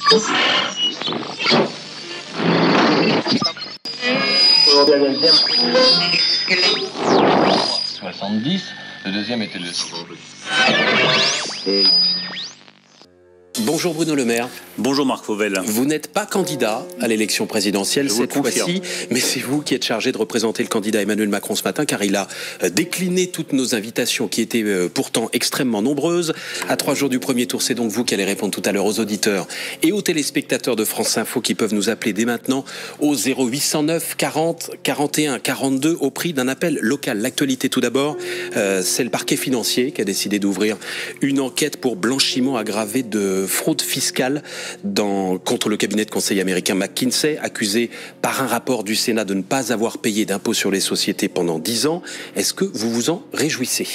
Le deuxième était le... Bonjour Bruno Le Maire. Bonjour Marc Fauvel. Vous n'êtes pas candidat à l'élection présidentielle cette fois-ci, mais c'est vous qui êtes chargé de représenter le candidat Emmanuel Macron ce matin, car il a décliné toutes nos invitations qui étaient pourtant extrêmement nombreuses. À 3 jours du premier tour, c'est donc vous qui allez répondre tout à l'heure aux auditeurs et aux téléspectateurs de France Info qui peuvent nous appeler dès maintenant au 0809 40 41 42 au prix d'un appel local. L'actualité tout d'abord, c'est le parquet financier qui a décidé d'ouvrir une enquête pour blanchiment aggravé de fraude fiscale contre le cabinet de conseil américain McKinsey, accusé par un rapport du Sénat de ne pas avoir payé d'impôt sur les sociétés pendant 10 ans. Est-ce que vous vous en réjouissez ?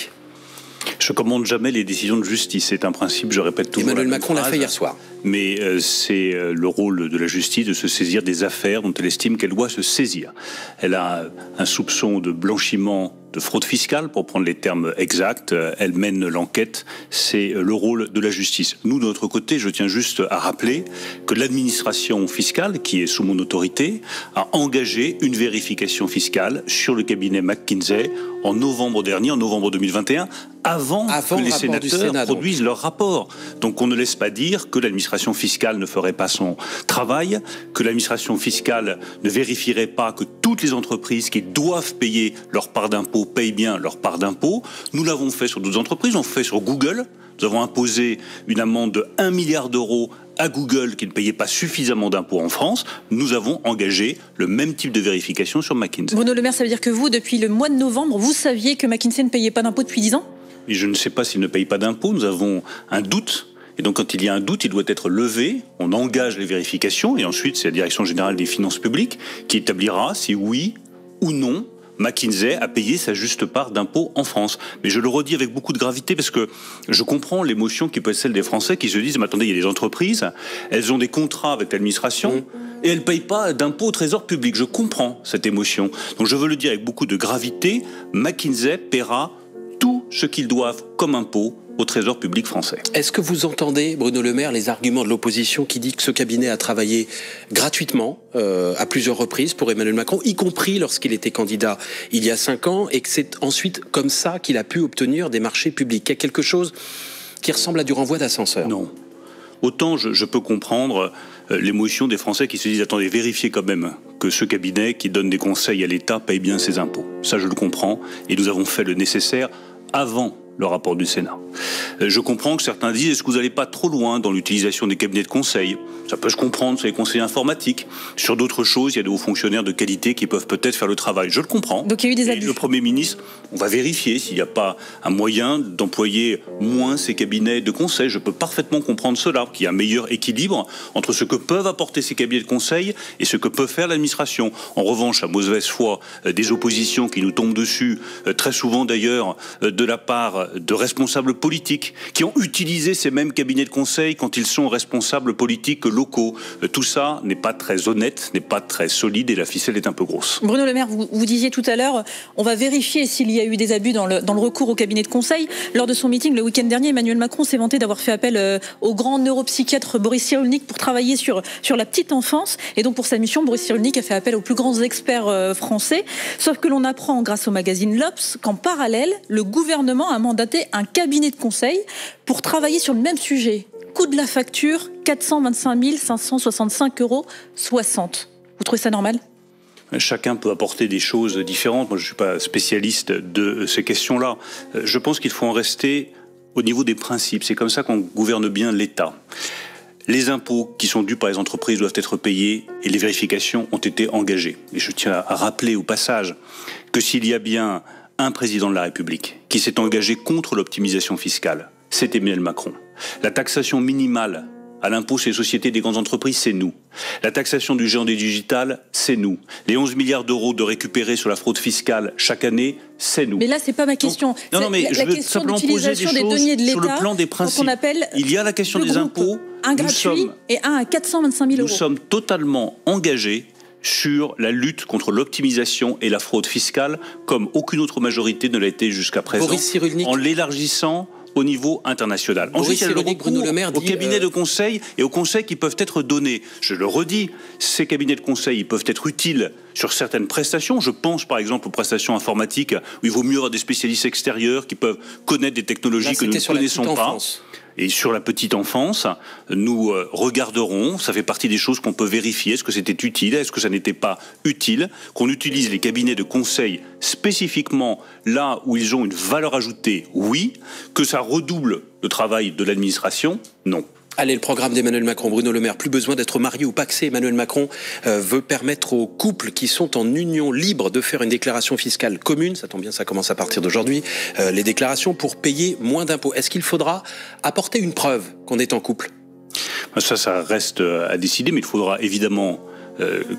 Je commande jamais les décisions de justice. C'est un principe, je répète toujours. Emmanuel Macron l'a fait hier soir. Mais c'est le rôle de la justice de se saisir des affaires dont elle estime qu'elle doit se saisir. Elle a un soupçon de blanchiment de fraude fiscale, pour prendre les termes exacts. Elle mène l'enquête. C'est le rôle de la justice. Nous, de notre côté, je tiens juste à rappeler que l'administration fiscale, qui est sous mon autorité, a engagé une vérification fiscale sur le cabinet McKinsey en novembre dernier, en novembre 2021, avant que les sénateurs produisent leur rapport. Donc on ne laisse pas dire que l'administration fiscale ne ferait pas son travail, que l'administration fiscale ne vérifierait pas que toutes les entreprises qui doivent payer leur part d'impôt payent bien leur part d'impôt. Nous l'avons fait sur d'autres entreprises, on le fait sur Google. Nous avons imposé une amende de 1 milliard d'euros à Google qui ne payait pas suffisamment d'impôts en France. Nous avons engagé le même type de vérification sur McKinsey. Bruno Le Maire, ça veut dire que vous, depuis le mois de novembre, vous saviez que McKinsey ne payait pas d'impôts depuis 10 ans ? Et je ne sais pas s'il ne paye pas d'impôts. Nous avons un doute. Et donc, quand il y a un doute, il doit être levé. On engage les vérifications. Et ensuite, c'est la Direction générale des finances publiques qui établira si oui ou non McKinsey a payé sa juste part d'impôts en France. Mais je le redis avec beaucoup de gravité parce que je comprends l'émotion qui peut être celle des Français qui se disent « Mais attendez, il y a des entreprises, elles ont des contrats avec l'administration et elles ne payent pas d'impôts au trésor public. » Je comprends cette émotion. Donc je veux le dire avec beaucoup de gravité, McKinsey paiera tout ce qu'ils doivent comme impôt au trésor public français. Est-ce que vous entendez, Bruno Le Maire, les arguments de l'opposition qui dit que ce cabinet a travaillé gratuitement à plusieurs reprises pour Emmanuel Macron, y compris lorsqu'il était candidat il y a 5 ans, et que c'est ensuite comme ça qu'il a pu obtenir des marchés publics? Il y a quelque chose qui ressemble à du renvoi d'ascenseur. Non. Autant je peux comprendre l'émotion des Français qui se disent « Attendez, vérifiez quand même que ce cabinet qui donne des conseils à l'État paye bien ses impôts. » Ça, je le comprends. Et nous avons fait le nécessaire avant le rapport du Sénat. Je comprends que certains disent « Est-ce que vous n'allez pas trop loin dans l'utilisation des cabinets de conseil ?» Ça peut se comprendre sur les conseillers informatiques. Sur d'autres choses, il y a des hauts fonctionnaires de qualité qui peuvent peut-être faire le travail. Je le comprends. Donc il y a eu des abus. Et le Premier ministre, on va vérifier s'il n'y a pas un moyen d'employer moins ces cabinets de conseil. Je peux parfaitement comprendre cela, qu'il y a un meilleur équilibre entre ce que peuvent apporter ces cabinets de conseil et ce que peut faire l'administration. En revanche, à mauvaise foi, des oppositions qui nous tombent dessus, très souvent d'ailleurs de la part de responsables politiques qui ont utilisé ces mêmes cabinets de conseil quand ils sont responsables politiques locaux. Tout ça n'est pas très honnête, n'est pas très solide et la ficelle est un peu grosse. Bruno Le Maire, vous disiez tout à l'heure, on va vérifier s'il y a eu des abus dans le recours au cabinet de conseil. Lors de son meeting le week-end dernier, Emmanuel Macron s'est vanté d'avoir fait appel au grand neuropsychiatre Boris Cyrulnik pour travailler sur la petite enfance. Et donc pour sa mission, Boris Cyrulnik a fait appel aux plus grands experts français. Sauf que l'on apprend grâce au magazine L'Obs qu'en parallèle, le gouvernement a mandaté un cabinet de conseil pour travailler sur le même sujet. Coût de la facture, 425 565,60 €. Vous trouvez ça normal ? Chacun peut apporter des choses différentes. Moi, je ne suis pas spécialiste de ces questions-là. Je pense qu'il faut en rester au niveau des principes. C'est comme ça qu'on gouverne bien l'État. Les impôts qui sont dus par les entreprises doivent être payés et les vérifications ont été engagées. Et je tiens à rappeler au passage que s'il y a bien un président de la République qui s'est engagé contre l'optimisation fiscale, c'est Emmanuel Macron. La taxation minimale à l'impôt sur les sociétés des grandes entreprises, c'est nous. La taxation du géant du digital, c'est nous. Les 11 milliards d'euros de récupérés sur la fraude fiscale chaque année, c'est nous. Mais là, c'est pas ma question. Donc, non, mais je veux simplement poser des choses sur le plan des principes. Il y a la question des impôts. Un gratuit et un à 425 000 €. Nous sommes totalement engagés sur la lutte contre l'optimisation et la fraude fiscale, comme aucune autre majorité ne l'a été jusqu'à présent, en l'élargissant au niveau international. Ensuite, il y a le recours aux cabinets de conseil et aux conseils qui peuvent être donnés. Je le redis, ces cabinets de conseil ils peuvent être utiles sur certaines prestations. Je pense par exemple aux prestations informatiques où il vaut mieux avoir des spécialistes extérieurs qui peuvent connaître des technologies que nous ne connaissons pas. Et sur la petite enfance, nous regarderons, ça fait partie des choses qu'on peut vérifier, est-ce que c'était utile, est-ce que ça n'était pas utile, qu'on utilise les cabinets de conseil spécifiquement là où ils ont une valeur ajoutée, oui, que ça redouble le travail de l'administration, non. Allez, le programme d'Emmanuel Macron, Bruno Le Maire, plus besoin d'être marié ou pacsé. Emmanuel Macron veut permettre aux couples qui sont en union libre de faire une déclaration fiscale commune. Ça tombe bien, ça commence à partir d'aujourd'hui. Les déclarations pour payer moins d'impôts. Est-ce qu'il faudra apporter une preuve qu'on est en couple? Ça reste à décider, mais il faudra évidemment...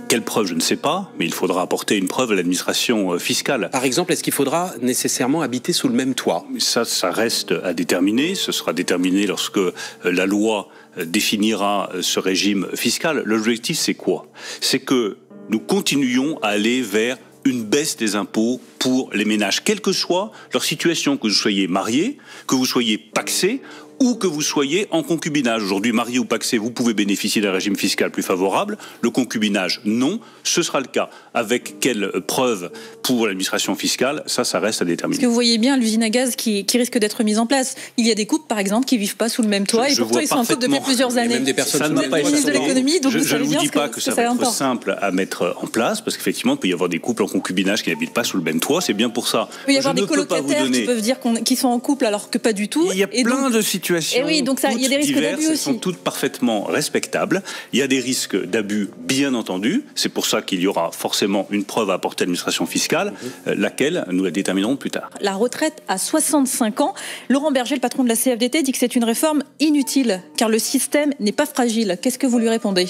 quelle preuve, je ne sais pas, mais il faudra apporter une preuve à l'administration fiscale. Par exemple, est-ce qu'il faudra nécessairement habiter sous le même toit? Ça reste à déterminer. Ce sera déterminé lorsque la loi définira ce régime fiscal. L'objectif, c'est quoi? C'est que nous continuions à aller vers une baisse des impôts pour les ménages, quelle que soit leur situation, que vous soyez marié, que vous soyez pacsé, ou que vous soyez en concubinage. Aujourd'hui, marié ou pacsé, vous pouvez bénéficier d'un régime fiscal plus favorable. Le concubinage, non. Ce sera le cas. Avec quelle preuve pour l'administration fiscale? Ça reste à déterminer. Est-ce que vous voyez bien l'usine à gaz qui risque d'être mise en place? Il y a des couples, par exemple, qui ne vivent pas sous le même toit et pourtant ils sont en couple depuis plusieurs années. Même des personnes ça ne va pas ministre de l'économie, donc je ne vous dis pas que ça va être simple à mettre en place, parce qu'effectivement, il peut y avoir des couples en concubinage qui n'habitent pas sous le même toit. C'est bien pour ça. Il peut y avoir des colocataires qui peuvent dire qu'ils sont en couple alors que pas du tout. Il y a plein de situations. Et oui, donc il y a des risques d'abus aussi. Sont toutes parfaitement respectables. Il y a des risques d'abus, bien entendu. C'est pour ça qu'il y aura forcément une preuve à apporter à l'administration fiscale, laquelle nous la déterminerons plus tard. La retraite à 65 ans. Laurent Berger, le patron de la CFDT, dit que c'est une réforme inutile, car le système n'est pas fragile. Qu'est-ce que vous lui répondez?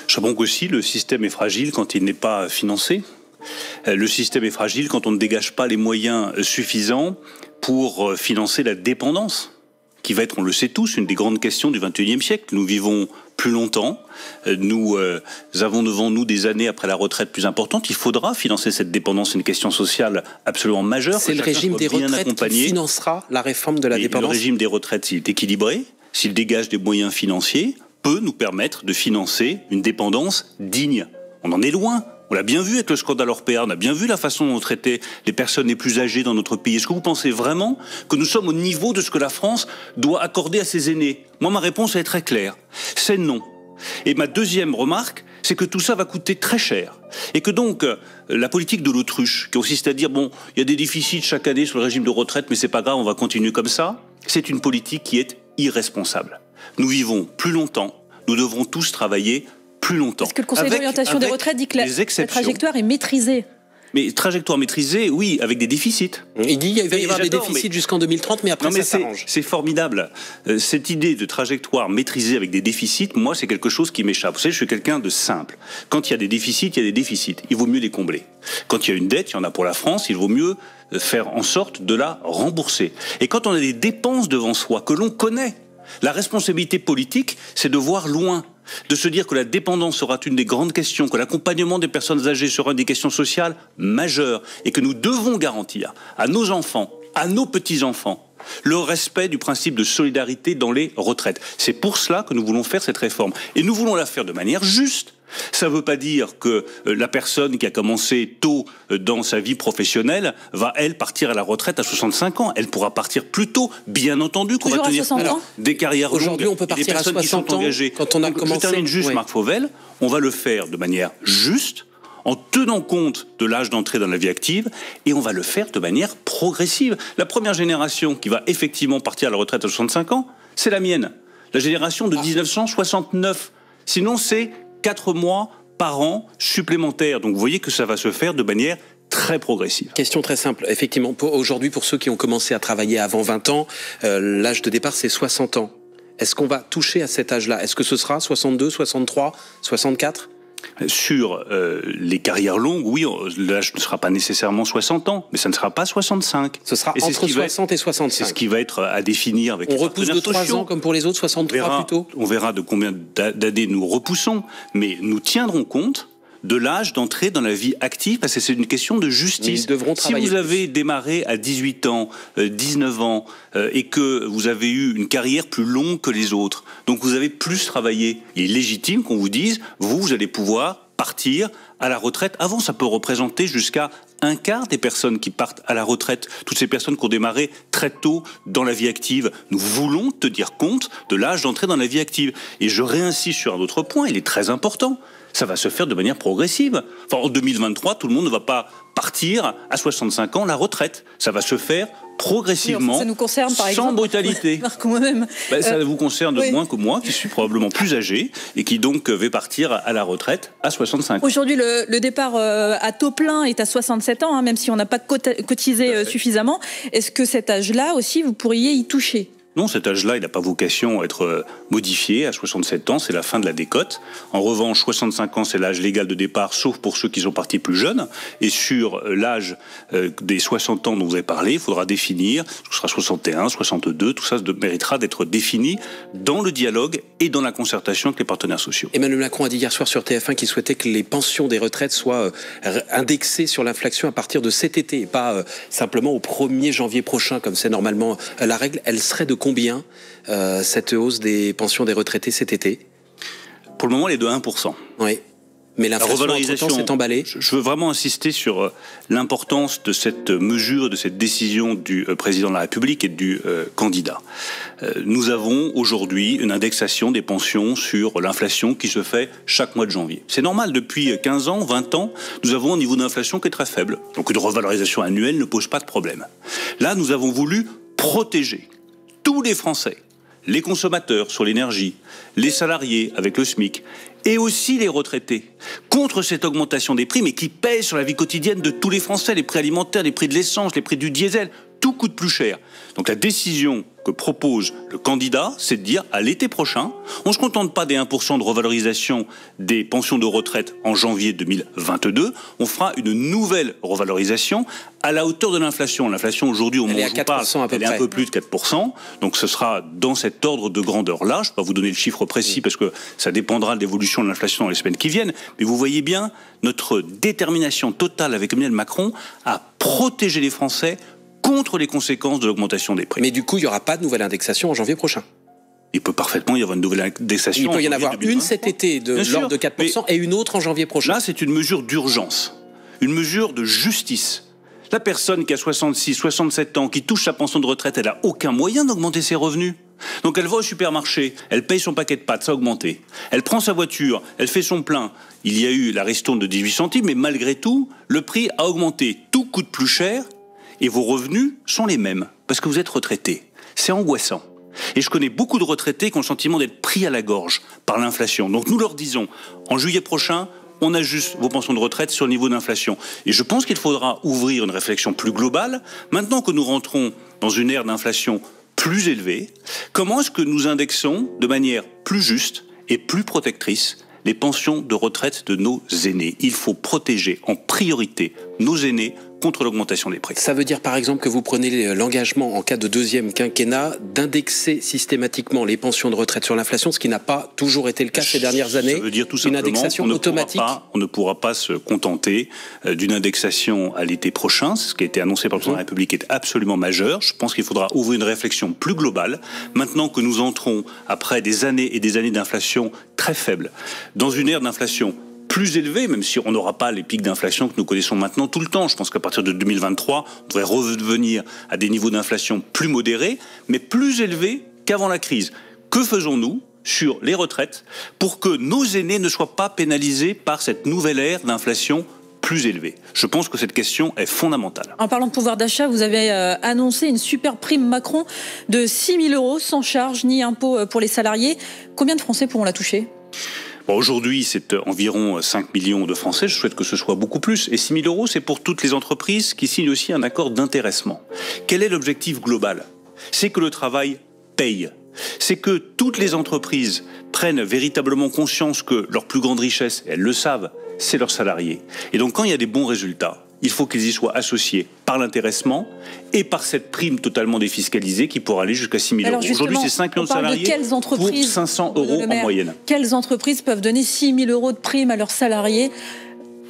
Je réponds qu'aussi, le système est fragile quand il n'est pas financé. Le système est fragile quand on ne dégage pas les moyens suffisants pour financer la dépendance, qui va être, on le sait tous, une des grandes questions du XXIe siècle. Nous vivons plus longtemps, nous avons devant nous des années après la retraite plus importantes. Il faudra financer cette dépendance, c'est une question sociale absolument majeure. C'est le régime des retraites qui financera la réforme de la dépendance. Le régime des retraites, s'il est équilibré, s'il dégage des moyens financiers, peut nous permettre de financer une dépendance digne. On en est loin. On l'a bien vu avec le scandale Orpea, on a bien vu la façon dont on traitait les personnes les plus âgées dans notre pays. Est-ce que vous pensez vraiment que nous sommes au niveau de ce que la France doit accorder à ses aînés? Moi, ma réponse est très claire. C'est non. Et ma deuxième remarque, c'est que tout ça va coûter très cher. Et que donc, la politique de l'autruche, qui consiste à dire, bon, il y a des déficits chaque année sur le régime de retraite, mais c'est pas grave, on va continuer comme ça, c'est une politique qui est irresponsable. Nous vivons plus longtemps, nous devrons tous travailler plus longtemps. Est-ce que le Conseil d'orientation des retraites dit que la trajectoire est maîtrisée? Mais trajectoire maîtrisée, oui, avec des déficits. Il dit qu'il va y avoir des déficits jusqu'en 2030, mais après ça s'arrange. C'est formidable. Cette idée de trajectoire maîtrisée avec des déficits, moi, c'est quelque chose qui m'échappe. Vous savez, je suis quelqu'un de simple. Quand il y a des déficits, il y a des déficits. Il vaut mieux les combler. Quand il y a une dette, il y en a pour la France, il vaut mieux faire en sorte de la rembourser. Et quand on a des dépenses devant soi que l'on connaît, la responsabilité politique, c'est de voir loin, de se dire que la dépendance sera une des grandes questions, que l'accompagnement des personnes âgées sera une des questions sociales majeures, et que nous devons garantir à nos enfants, à nos petits-enfants, le respect du principe de solidarité dans les retraites. C'est pour cela que nous voulons faire cette réforme. Et nous voulons la faire de manière juste. Ça ne veut pas dire que la personne qui a commencé tôt dans sa vie professionnelle va, elle, partir à la retraite à 65 ans. Elle pourra partir plus tôt, bien entendu, qu'on va tenir des carrières longues. Aujourd'hui, on peut partir à 60 ans quand on a commencé. Je termine juste, Marc Fauvel. On va le faire de manière juste, en tenant compte de l'âge d'entrée dans la vie active, et on va le faire de manière progressive. La première génération qui va effectivement partir à la retraite à 65 ans, c'est la mienne. La génération de 1969. Sinon, c'est 4 mois par an supplémentaires. Donc vous voyez que ça va se faire de manière très progressive. Question très simple. Effectivement, aujourd'hui, pour ceux qui ont commencé à travailler avant 20 ans, l'âge de départ, c'est 60 ans. Est-ce qu'on va toucher à cet âge-là? Est-ce que ce sera 62, 63, 64 ? Sur les carrières longues, oui, l'âge ne sera pas nécessairement 60 ans, mais ça ne sera pas 65. Ce sera entre 60 et 65. C'est ce qui va être à définir avec les partenaires sociaux. On repousse de 3 ans comme pour les autres, 63 plutôt. On verra de combien d'années nous repoussons, mais nous tiendrons compte de l'âge d'entrée dans la vie active, parce que c'est une question de justice. Si vous avez démarré à 18 ans, 19 ans, et que vous avez eu une carrière plus longue que les autres, donc vous avez plus travaillé, il est légitime qu'on vous dise, vous allez pouvoir partir à la retraite. Avant, ça peut représenter jusqu'à un quart des personnes qui partent à la retraite, toutes ces personnes qui ont démarré très tôt dans la vie active. Nous voulons tenir compte de l'âge d'entrée dans la vie active. Et je réinsiste sur un autre point, il est très important. Ça va se faire de manière progressive. Enfin, en 2023, tout le monde ne va pas partir à 65 ans la retraite. Ça va se faire progressivement, oui, ça nous concerne, par exemple, sans brutalité. Moi-même. Ça vous concerne moins que moi, qui suis probablement plus âgé et qui donc vais partir à la retraite à 65 ans. Aujourd'hui, le départ à taux plein est à 67 ans, même si on n'a pas cotisé suffisamment. Est-ce que cet âge-là aussi, vous pourriez y toucher ? Non, cet âge-là, il n'a pas vocation à être modifié. À 67 ans, c'est la fin de la décote. En revanche, 65 ans, c'est l'âge légal de départ, sauf pour ceux qui sont partis plus jeunes. Et sur l'âge des 60 ans dont vous avez parlé, il faudra définir, ce sera 61, 62, tout ça méritera d'être défini dans le dialogue et dans la concertation avec les partenaires sociaux. Emmanuel Macron a dit hier soir sur TF1 qu'il souhaitait que les pensions des retraites soient indexées sur l'inflation à partir de cet été, et pas simplement au 1er janvier prochain, comme c'est normalement la règle. Elle serait de combien cette hausse des pensions des retraités cet été? Pour le moment, elle est de 1%. Oui. Mais l'inflation s'est emballée. Je veux vraiment insister sur l'importance de cette mesure, de cette décision du président de la République et du candidat. Nous avons aujourd'hui une indexation des pensions sur l'inflation qui se fait chaque mois de janvier. C'est normal, depuis 15 ans, 20 ans, nous avons un niveau d'inflation qui est très faible. Donc une revalorisation annuelle ne pose pas de problème. Là, nous avons voulu protéger tous les Français, les consommateurs sur l'énergie, les salariés avec le SMIC et aussi les retraités contre cette augmentation des prix, mais qui pèse sur la vie quotidienne de tous les Français, les prix alimentaires, les prix de l'essence, les prix du diesel, tout coûte plus cher. Donc la décision que propose le candidat, c'est de dire à l'été prochain, on ne se contente pas des 1% de revalorisation des pensions de retraite en janvier 2022, on fera une nouvelle revalorisation à la hauteur de l'inflation. L'inflation aujourd'hui, au moment où je vous parle, elle est un peu plus de 4%, donc ce sera dans cet ordre de grandeur-là. Je ne vais pas vous donner le chiffre précis parce que ça dépendra de l'évolution de l'inflation dans les semaines qui viennent, mais vous voyez bien notre détermination totale avec Emmanuel Macron à protéger les Français contre les conséquences de l'augmentation des prix. Mais du coup, il n'y aura pas de nouvelle indexation en janvier prochain. Il peut parfaitement y avoir une nouvelle indexation. Il peut y en avoir une cet été de l'ordre de 4% et une autre en janvier prochain. Là, c'est une mesure d'urgence, une mesure de justice. La personne qui a 66, 67 ans, qui touche sa pension de retraite, elle n'a aucun moyen d'augmenter ses revenus. Donc elle va au supermarché, elle paye son paquet de pâtes, ça a augmenté. Elle prend sa voiture, elle fait son plein. Il y a eu la ristourne de 18 centimes, mais malgré tout, le prix a augmenté. Tout coûte plus cher. Et vos revenus sont les mêmes, parce que vous êtes retraité. C'est angoissant. Et je connais beaucoup de retraités qui ont le sentiment d'être pris à la gorge par l'inflation. Donc nous leur disons, en juillet prochain, on ajuste vos pensions de retraite sur le niveau d'inflation. Et je pense qu'il faudra ouvrir une réflexion plus globale. Maintenant que nous rentrons dans une ère d'inflation plus élevée, comment est-ce que nous indexons de manière plus juste et plus protectrice les pensions de retraite de nos aînés? Il faut protéger en priorité nos aînés contre l'augmentation des prix. Ça veut dire par exemple que vous prenez l'engagement en cas de deuxième quinquennat d'indexer systématiquement les pensions de retraite sur l'inflation, ce qui n'a pas toujours été le cas ces dernières années. Ça veut dire tout simplement une indexation automatique. On ne pourra pas se contenter d'une indexation à l'été prochain. Ce qui a été annoncé par le président de la République est absolument majeur. Je pense qu'il faudra ouvrir une réflexion plus globale. Maintenant que nous entrons, après des années et des années d'inflation très faibles, dans une ère d'inflation plus élevé, même si on n'aura pas les pics d'inflation que nous connaissons maintenant tout le temps. Je pense qu'à partir de 2023, on devrait revenir à des niveaux d'inflation plus modérés, mais plus élevés qu'avant la crise. Que faisons-nous sur les retraites pour que nos aînés ne soient pas pénalisés par cette nouvelle ère d'inflation plus élevée? Je pense que cette question est fondamentale. En parlant de pouvoir d'achat, vous avez annoncé une super prime Macron de 6 000 € sans charge ni impôt pour les salariés. Combien de Français pourront la toucher ? Bon, aujourd'hui, c'est environ 5 millions de Français. Je souhaite que ce soit beaucoup plus. Et 6 000 €, c'est pour toutes les entreprises qui signent aussi un accord d'intéressement. Quel est l'objectif global? C'est que le travail paye. C'est que toutes les entreprises prennent véritablement conscience que leur plus grande richesse, et elles le savent, c'est leurs salariés. Et donc, quand il y a des bons résultats, il faut qu'ils y soient associés par l'intéressement et par cette prime totalement défiscalisée qui pourra aller jusqu'à 6 000 €. Aujourd'hui, c'est 5 millions de salariés pour 500 € en moyenne. Quelles entreprises peuvent donner 6 000 € de prime à leurs salariés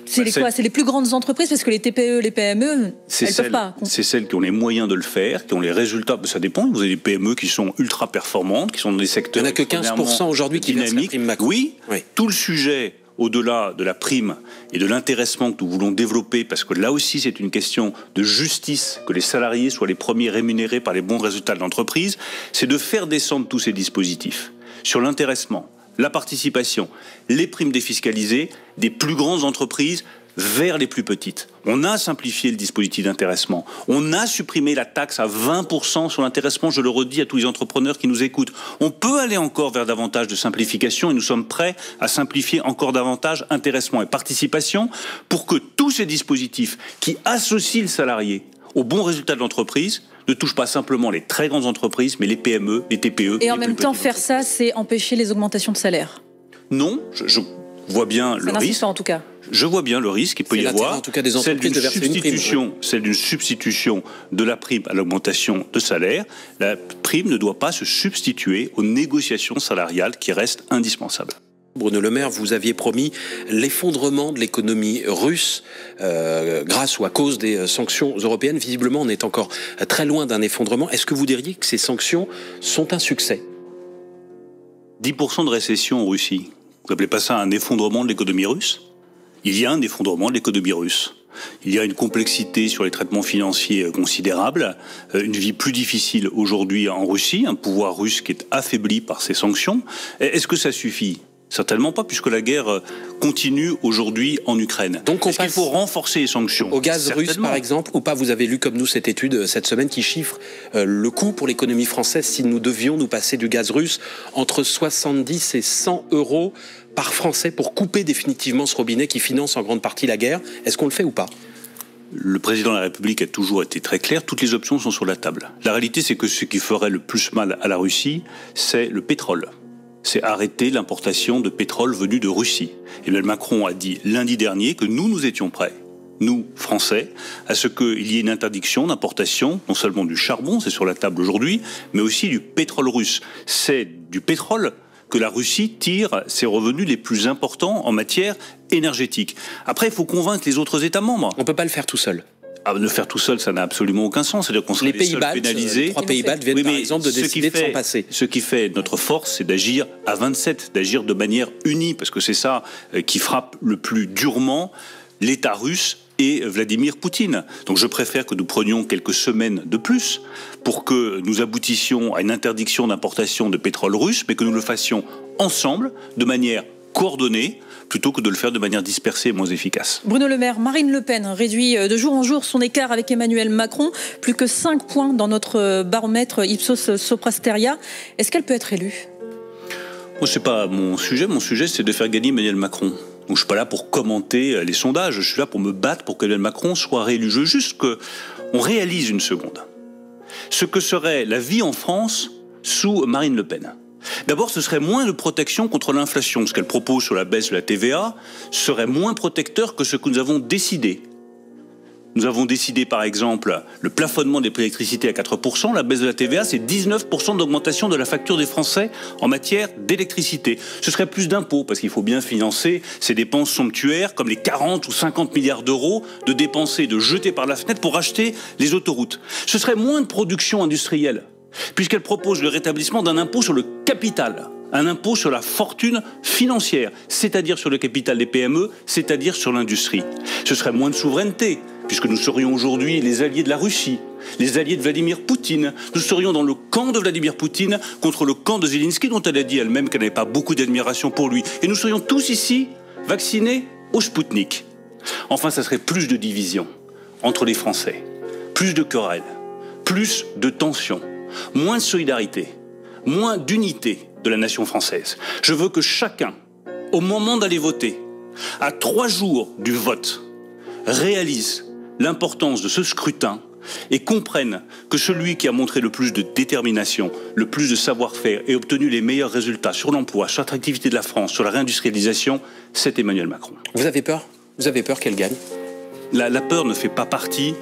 C'est quoi? C'est les plus grandes entreprises, parce que les TPE, les PME, elles peuvent pas. C'est celles qui ont les moyens de le faire, qui ont les résultats. Ça dépend. Vous avez des PME qui sont ultra performantes, qui sont dans des secteurs. Il n'y en a que 15% aujourd'hui qui versent la prime Macron. Oui, tout le sujet, au-delà de la prime et de l'intéressement que nous voulons développer, parce que là aussi c'est une question de justice, que les salariés soient les premiers rémunérés par les bons résultats de l'entreprise, c'est de faire descendre tous ces dispositifs sur l'intéressement, la participation, les primes défiscalisées des plus grandes entreprises vers les plus petites. On a simplifié le dispositif d'intéressement. On a supprimé la taxe à 20% sur l'intéressement, je le redis à tous les entrepreneurs qui nous écoutent. On peut aller encore vers davantage de simplification et nous sommes prêts à simplifier encore davantage intéressement et participation pour que tous ces dispositifs qui associent le salarié aux bons résultats de l'entreprise ne touchent pas simplement les très grandes entreprises, mais les PME, les TPE. Et en même temps, faire ça, c'est empêcher les augmentations de salaire. Non, je vois bien le risque. En tout cas. Je vois bien le risque qu'il peut y avoir. En tout cas, des entreprises de verser une prime. Celle d'une substitution de la prime à l'augmentation de salaire. La prime ne doit pas se substituer aux négociations salariales qui restent indispensables. Bruno Le Maire, vous aviez promis l'effondrement de l'économie russe grâce ou à cause des sanctions européennes. Visiblement, on est encore très loin d'un effondrement. Est-ce que vous diriez que ces sanctions sont un succès? 10% de récession en Russie. Vous n'appelez pas ça un effondrement de l'économie russe? Il y a un effondrement de l'économie russe. Il y a une complexité sur les traitements financiers considérable, une vie plus difficile aujourd'hui en Russie, un pouvoir russe qui est affaibli par ces sanctions. Est-ce que ça suffit? Certainement pas, puisque la guerre continue aujourd'hui en Ukraine. Donc est-ce qu'il faut renforcer les sanctions? Au gaz russe, par exemple, ou pas? Vous avez lu comme nous cette étude cette semaine qui chiffre le coût pour l'économie française si nous devions nous passer du gaz russe entre 70 et 100 euros par Français pour couper définitivement ce robinet qui finance en grande partie la guerre. Est-ce qu'on le fait ou pas? Le président de la République a toujours été très clair, toutes les options sont sur la table. La réalité, c'est que ce qui ferait le plus mal à la Russie, c'est le pétrole. C'est arrêter l'importation de pétrole venu de Russie. Emmanuel Macron a dit lundi dernier que nous étions prêts, nous, Français, à ce qu'il y ait une interdiction d'importation, non seulement du charbon, c'est sur la table aujourd'hui, mais aussi du pétrole russe. C'est du pétrole que la Russie tire ses revenus les plus importants en matière énergétique. Après, il faut convaincre les autres États membres. On ne peut pas le faire tout seul. Le faire tout seul, ça n'a absolument aucun sens. C'est-à-dire qu'on serait les seuls pénalisés. Les 3 pays baltes viennent par exemple de décider de s'en passer. Ce qui fait notre force, c'est d'agir à 27, d'agir de manière unie, parce que c'est ça qui frappe le plus durement l'État russe et Vladimir Poutine. Donc je préfère que nous prenions quelques semaines de plus pour que nous aboutissions à une interdiction d'importation de pétrole russe, mais que nous le fassions ensemble, de manière coordonnée, plutôt que de le faire de manière dispersée et moins efficace. Bruno Le Maire, Marine Le Pen réduit de jour en jour son écart avec Emmanuel Macron, plus que 5 points dans notre baromètre Ipsos Soprasteria. Est-ce qu'elle peut être élue? C'est pas mon sujet c'est de faire gagner Emmanuel Macron. Donc je suis pas là pour commenter les sondages, je suis là pour me battre pour qu'Emmanuel Macron soit réélu. Je veux juste qu'on réalise une seconde ce que serait la vie en France sous Marine Le Pen. D'abord, ce serait moins de protection contre l'inflation. Ce qu'elle propose sur la baisse de la TVA serait moins protecteur que ce que nous avons décidé. Nous avons décidé, par exemple, le plafonnement des prix d'électricité à 4%. La baisse de la TVA, c'est 19% d'augmentation de la facture des Français en matière d'électricité. Ce serait plus d'impôts, parce qu'il faut bien financer ces dépenses somptuaires, comme les 40 ou 50 milliards d'euros de dépensés, de jetés par la fenêtre pour acheter les autoroutes. Ce serait moins de production industrielle, puisqu'elle propose le rétablissement d'un impôt sur le capital, un impôt sur la fortune financière, c'est-à-dire sur le capital des PME, c'est-à-dire sur l'industrie. Ce serait moins de souveraineté, puisque nous serions aujourd'hui les alliés de la Russie, les alliés de Vladimir Poutine. Nous serions dans le camp de Vladimir Poutine contre le camp de Zelensky, dont elle a dit elle-même qu'elle n'avait pas beaucoup d'admiration pour lui. Et nous serions tous ici vaccinés au Spoutnik. Enfin, ça serait plus de division entre les Français, plus de querelles, plus de tensions, moins de solidarité, moins d'unité de la nation française. Je veux que chacun, au moment d'aller voter, à 3 jours du vote, réalise l'importance de ce scrutin et comprenne que celui qui a montré le plus de détermination, le plus de savoir-faire et obtenu les meilleurs résultats sur l'emploi, sur l'attractivité de la France, sur la réindustrialisation, c'est Emmanuel Macron. Vous avez peur? Vous avez peur qu'elle gagne? La peur ne fait pas partie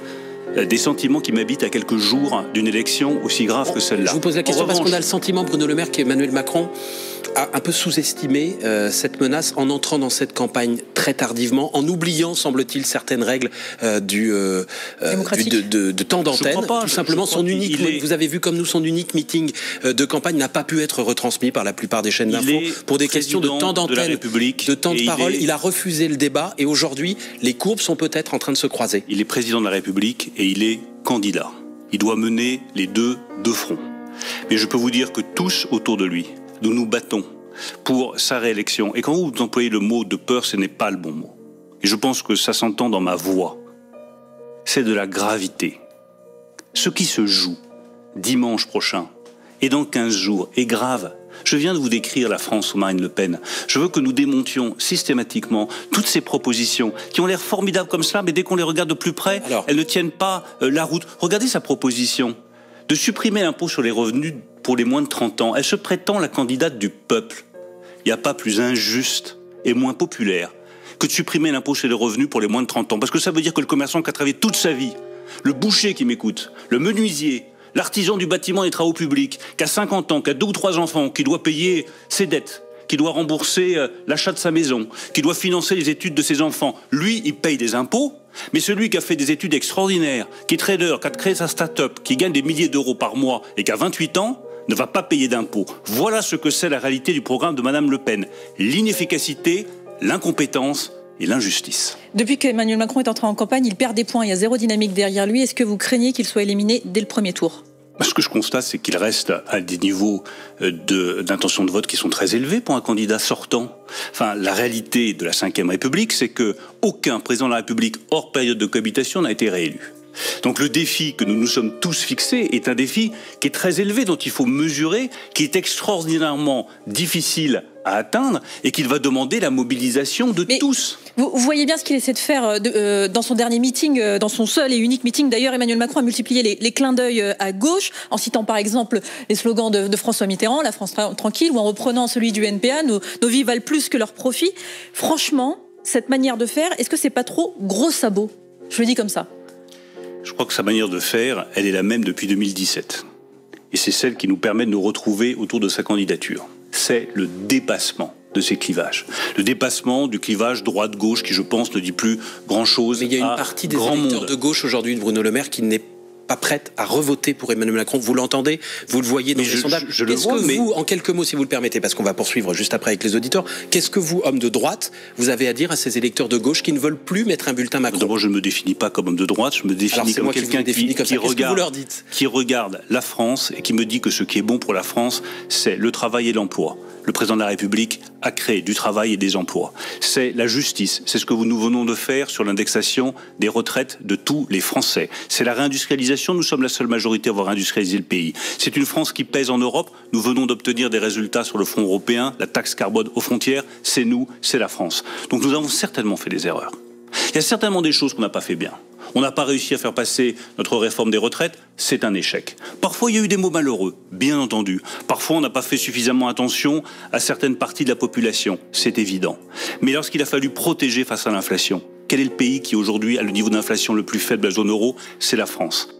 des sentiments qui m'habitent à quelques jours d'une élection aussi grave que celle-là. Je vous pose la question parce qu'on a le sentiment, Bruno Le Maire, qu'Emmanuel Macron a un peu sous-estimé cette menace en entrant dans cette campagne très tardivement, en oubliant, semble-t-il, certaines règles de temps d'antenne. Tout simplement, vous avez vu comme nous, son unique meeting de campagne n'a pas pu être retransmis par la plupart des chaînes d'infos pour des questions de temps d'antenne, de temps de parole. Il a refusé le débat et aujourd'hui, les courbes sont peut-être en train de se croiser. Il est président de la République et il est candidat. Il doit mener les deux de front. Mais je peux vous dire que tous autour de lui, nous nous battons pour sa réélection. Et quand vous employez le mot de peur, ce n'est pas le bon mot. Et je pense que ça s'entend dans ma voix. C'est de la gravité. Ce qui se joue dimanche prochain et dans 15 jours est grave. Je viens de vous décrire la France sous Marine Le Pen. Je veux que nous démontions systématiquement toutes ces propositions qui ont l'air formidables comme cela, mais dès qu'on les regarde de plus près, elles ne tiennent pas la route. Regardez sa proposition de supprimer l'impôt sur les revenus pour les moins de 30 ans. Elle se prétend la candidate du peuple. Il n'y a pas plus injuste et moins populaire que de supprimer l'impôt sur les revenus pour les moins de 30 ans. Parce que ça veut dire que le commerçant qui a travaillé toute sa vie, le boucher qui m'écoute, le menuisier, l'artisan du bâtiment et des travaux publics, qui a 50 ans, qui a 2 ou 3 enfants, qui doit payer ses dettes, qui doit rembourser l'achat de sa maison, qui doit financer les études de ses enfants, lui, il paye des impôts. Mais celui qui a fait des études extraordinaires, qui est trader, qui a créé sa start-up, qui gagne des milliers d'euros par mois et qui a 28 ans, ne va pas payer d'impôts. Voilà ce que c'est la réalité du programme de Madame Le Pen. L'inefficacité, l'incompétence et l'injustice. Depuis qu'Emmanuel Macron est entré en campagne, il perd des points, il y a zéro dynamique derrière lui. Est-ce que vous craignez qu'il soit éliminé dès le premier tour ? Ce que je constate, c'est qu'il reste à des niveaux d'intention de vote qui sont très élevés pour un candidat sortant. Enfin, la réalité de la Ve République, c'est que aucun président de la République hors période de cohabitation n'a été réélu. Donc le défi que nous nous sommes tous fixés est un défi qui est très élevé, dont il faut mesurer, qui est extraordinairement difficile à atteindre et qu'il va demander la mobilisation de tous. Vous voyez bien ce qu'il essaie de faire dans son dernier meeting, dans son seul et unique meeting. D'ailleurs, Emmanuel Macron a multiplié les clins d'œil à gauche, en citant par exemple les slogans de François Mitterrand, la France tranquille, ou en reprenant celui du NPA, nos vies valent plus que leurs profits. Franchement, cette manière de faire, est-ce que c'est pas trop gros sabot ? Je le dis comme ça. Je crois que sa manière de faire, elle est la même depuis 2017. Et c'est celle qui nous permet de nous retrouver autour de sa candidature. C'est le dépassement de ces clivages. Le dépassement du clivage droite-gauche qui, je pense, ne dit plus grand-chose. Mais il y a une partie des électeurs de gauche aujourd'hui de Bruno Le Maire qui n'est pas prête à revoter pour Emmanuel Macron. Vous l'entendez, vous le voyez dans les sondages. Qu'est-ce que vous, en quelques mots, si vous le permettez, parce qu'on va poursuivre juste après avec les auditeurs, qu'est-ce que vous, homme de droite, vous avez à dire à ces électeurs de gauche qui ne veulent plus mettre un bulletin Macron ? D'abord, je ne me définis pas comme homme de droite, je me définis comme quelqu'un qui regarde la France et qui me dit que ce qui est bon pour la France, c'est le travail et l'emploi. Le président de la République a créé du travail et des emplois. C'est la justice, c'est ce que nous venons de faire sur l'indexation des retraites de tous les Français. C'est la réindustrialisation, nous sommes la seule majorité à avoir industrialisé le pays. C'est une France qui pèse en Europe, nous venons d'obtenir des résultats sur le front européen, la taxe carbone aux frontières, c'est nous, c'est la France. Donc nous avons certainement fait des erreurs. Il y a certainement des choses qu'on n'a pas fait bien. On n'a pas réussi à faire passer notre réforme des retraites, c'est un échec. Parfois, il y a eu des mots malheureux, bien entendu. Parfois, on n'a pas fait suffisamment attention à certaines parties de la population, c'est évident. Mais lorsqu'il a fallu protéger face à l'inflation, quel est le pays qui aujourd'hui a le niveau d'inflation le plus faible de la zone euro ? C'est la France.